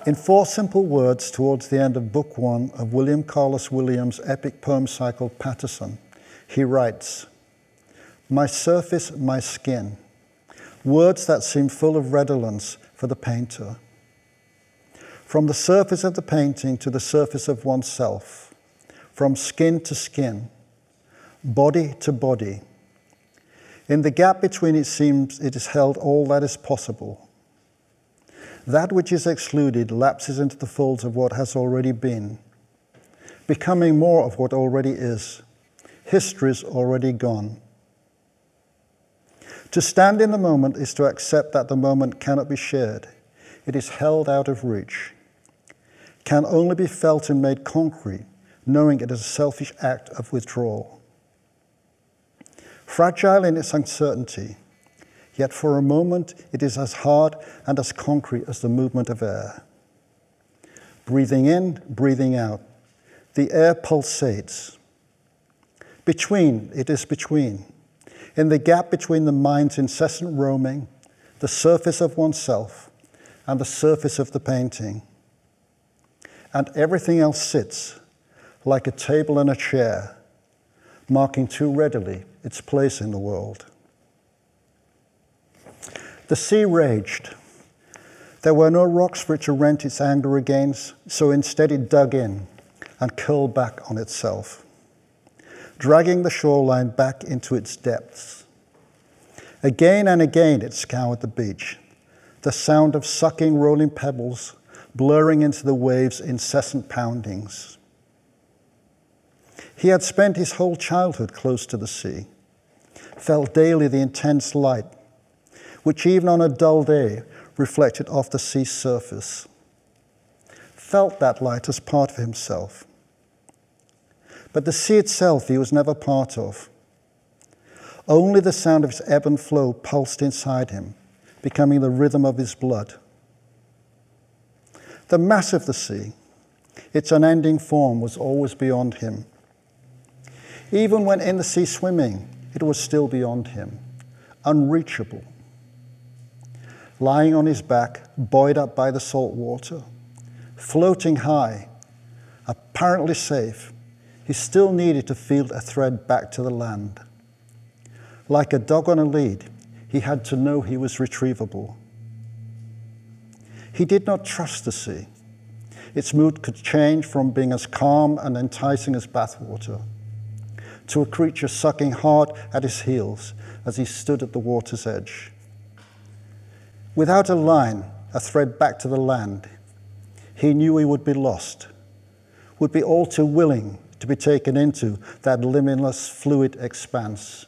In 4 simple words towards the end of Book 1 of William Carlos Williams' epic poem cycle Patterson, he writes, "My surface, my skin," words that seem full of redolence for the painter. From the surface of the painting to the surface of oneself, from skin to skin, body to body. In the gap between it seems it is held all that is possible. That which is excluded lapses into the folds of what has already been, becoming more of what already is. History's already gone. To stand in the moment is to accept that the moment cannot be shared. It is held out of reach, can only be felt and made concrete, knowing it is a selfish act of withdrawal. Fragile in its uncertainty, yet for a moment it is as hard and as concrete as the movement of air. Breathing in, breathing out, the air pulsates. Between, it is between. In the gap between the mind's incessant roaming, the surface of oneself, and the surface of the painting. And everything else sits, like a table and a chair, marking too readily its place in the world. The sea raged. There were no rocks for it to rent its anger against, so instead it dug in and curled back on itself, dragging the shoreline back into its depths. Again and again it scoured the beach, the sound of sucking rolling pebbles blurring into the waves' incessant poundings. He had spent his whole childhood close to the sea, felt daily the intense light, which even on a dull day reflected off the sea's surface, felt that light as part of himself. But the sea itself he was never part of. Only the sound of its ebb and flow pulsed inside him, becoming the rhythm of his blood. The mass of the sea, its unending form, was always beyond him. Even when in the sea swimming, it was still beyond him, unreachable. Lying on his back, buoyed up by the salt water, floating high, apparently safe, he still needed to feel a thread back to the land. Like a dog on a lead, he had to know he was retrievable. He did not trust the sea. Its mood could change from being as calm and enticing as bathwater to a creature sucking hard at his heels as he stood at the water's edge. Without a line, a thread back to the land, he knew he would be lost, would be all too willing to be taken into that limitless, fluid expanse.